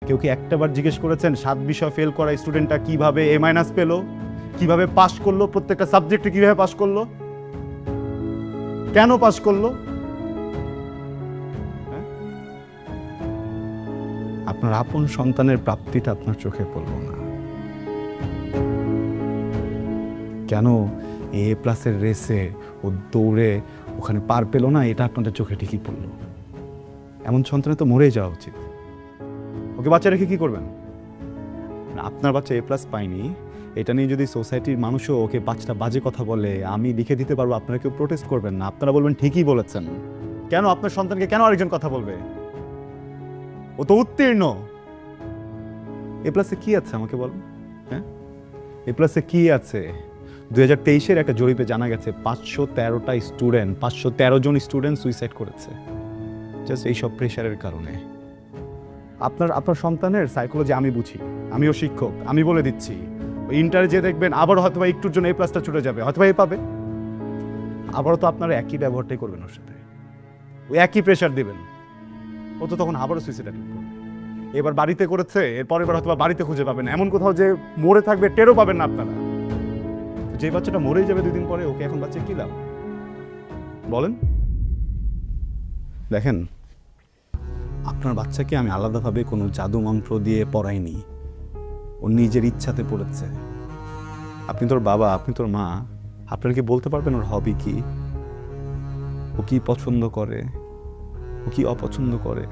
কেউ কি একটাবার জিজ্ঞেস করেছেন 7 বিষয় ফেল করা স্টুডেন্টটা কিভাবে A- পেল, কিভাবে পাস করলো, প্রত্যেকটা সাবজেক্টে কিভাবে পাস করলো, কেন পাস করলো? আপনার আপন সন্তানের প্রাপ্তিটা আপনার চোখে পড়ল না কেন? A+ রেসে ও দৌড়ে ওখানে পার পেল না, এটা আপনাদের চোখে ঠিকই পড়লো। এমন সন্তানে তো মরেই যাওয়া উচিত। ওকে বাচ্চা রেখে কি করবেন? আপনার বাচ্চা A+ পায়নি, এটা নিয়ে যদি সোসাইটির মানুষও ওকে 5টা বাজে কথা বলে, আমি লিখে দিতে পারবো, আপনারা কেউ প্রোটেস্ট করবেন না, আপনারা বলবেন ঠিকই বলেছেন। কেন আপনার সন্তানকে কেন আরেকজন কথা বলবে? ও তো উত্তীর্ণ। A+ কি আছে আমাকে বলুন? হ্যাঁ, A+ কি আছে? 2023-এর একটা জরিপে জানা গেছে 513টা স্টুডেন্ট, 513 জন স্টুডেন্ট সুইসাইড করেছে জাস্ট এইসব প্রেশারের কারণে। আপনার সন্তানের সাইকোলজি আমি বুঝি, আমিও শিক্ষক, আমি বলে দিচ্ছি ওই ইন্টারে যে দেখবেন আবারও হয়তো বা একটুর জন্য A+টা ছুটে যাবে, হয়তো বা পাবে, আবারও তো আপনারা একই ব্যবহারটাই করবেন ওর সাথে, ওই একই প্রেশার দিবেন, ও তো তখন আবারও সুইসাইড করবে। এবার বাড়িতে করেছে, এরপর এবার হয়তো বাড়িতে খুঁজে পাবেন, এমন কোথাও যে মরে থাকবে টেরও পাবেন না আপনারা। যে বাচ্চাটা মরেই যাবে 2 দিন পরে, ওকে এখন বাচ্চা কি লাভ বলেন? দেখেন, আপনার বাচ্চাকে আমি আলাদাভাবে কোনো জাদু মন্ত্র দিয়ে পড়াইনি, ও নিজের ইচ্ছাতে পড়েছে। আপনি তোর বাবা, আপনি তোর মা, আপনারা কি বলতে পারবেন ওর হবি কি, ও কি পছন্দ করে, ও কি অপছন্দ করে?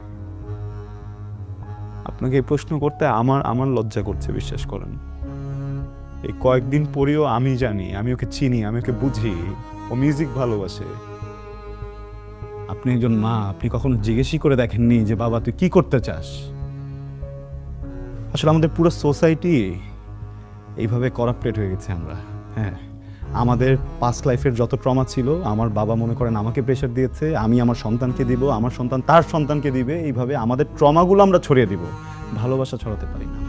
আপনাকে এই প্রশ্ন করতে আমার লজ্জা করছে, বিশ্বাস করেন। এই কয়েকদিন পরেও আমি জানি, আমি ওকে চিনি, আমি ওকে বুঝি, ও মিউজিক ভালোবাসে। আপনি একজন মা, আপনি কখনো জিজ্ঞেসই করে দেখেননি যে বাবা তুই কি করতে চাস? আসলে আমাদের পুরো সোসাইটি এইভাবে করাপ্টেড হয়ে গেছে আমরা। হ্যাঁ, আমাদের পাস্ট লাইফের যত ট্রমা ছিল, আমার বাবা মনে করেন আমাকে প্রেশার দিয়েছে, আমি আমার সন্তানকে দিব, আমার সন্তান তার সন্তানকে দিবে, এইভাবে আমাদের ট্রমাগুলো আমরা ছড়িয়ে দিব, ভালোবাসা ছড়াতে পারি না।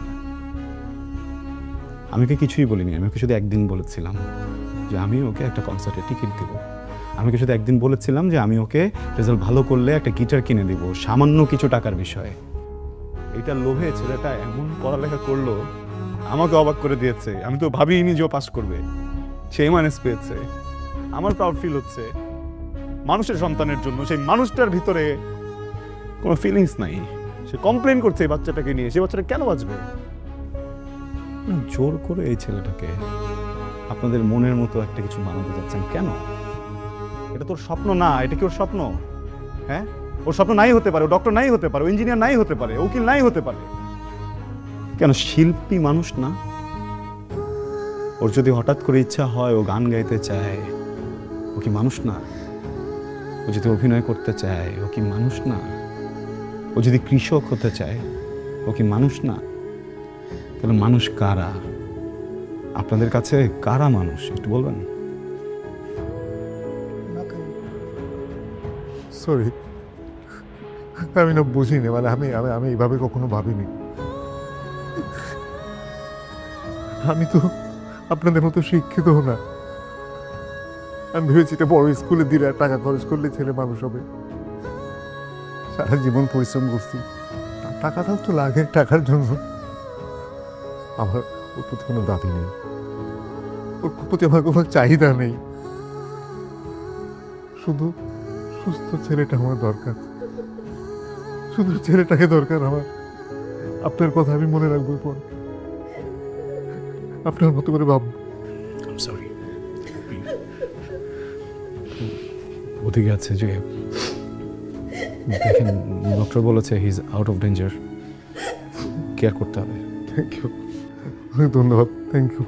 আমি ওকে কিছুই বলিনি, আমি ওকে শুধু একদিন বলেছিলাম যে আমি ওকে একটা কনসার্টের টিকিট দিব, আমি ওকে শুধু একদিন বলেছিলাম যে আমি ওকে রেজাল্ট ভালো করলে একটা গিটার কিনে দিব, সামান্য কিছু টাকার বিষয়ে। এইটা লোভে ছেলেটা এমন পড়ালেখা করলো, আমাকে অবাক করে দিয়েছে। আমি তো ভাবিনি যে ও পাস করবে, সে A- পেয়েছে। আমার প্রাউড ফিল হচ্ছে মানুষের সন্তানের জন্য। সেই মানুষটার ভিতরে কোনো ফিলিংস নাই, সে কমপ্লেন করছে এই বাচ্চাটাকে নিয়ে। সে বাচ্চাটা কেন বাঁচবে? জোর করে এই ছেলেটাকে আপনাদের মনের মতো একটা কিছু বানাতে যাচ্ছেন কেন? এটা তোর স্বপ্ন না, এটা কি ওর স্বপ্ন? হ্যাঁ, ওর স্বপ্ন নাই হতে পারে, ও ডক্টর নাই হতে পারে, ও ইঞ্জিনিয়ার নাই হতে পারে, উকিল নাই হতে পারে, কেন শিল্পী মানুষ না? ওর যদি হঠাৎ করে ইচ্ছা হয় ও গান গাইতে চায়, ও কি মানুষ না? ও যদি অভিনয় করতে চায়, ও কি মানুষ না? ও যদি কৃষক হতে চায়, ও কি মানুষ না? তাহলে মানুষ কারা? আপনাদের কাছে কারা মানুষ একটু বলবেন? সরি, আমি না বুঝিনি, মানে আমি আমি আমি এইভাবে কখনো ভাবিনি। আমি তো আপনাদের মতো শিক্ষিত না। আমি ভেবেছি এটা বড় স্কুলে দিলে টাকা খরচ করলে ছেলে মানুষ হবে। সারা জীবন পরিশ্রম করছি, টাকাটাও তো লাগে, টাকার জন্য। আমার ওর প্রতি কোনো দাবি নেই, ওর প্রতি আমার কোনো চাহিদা নেই, শুধু সুস্থ ছেলেটা আমার দরকার, শুধু ছেলেটাকে দরকার আমার। আপনার কথা আমি মনে রাখবো, পর আপনার মতো করে ভাববো। সরি। ওদিকে আছে যে দেখেন, ডক্টর বলেছে he is out of danger, care করতে হবে। থ্যাংক ইউ, অনেক ধন্যবাদ, থ্যাংক ইউ।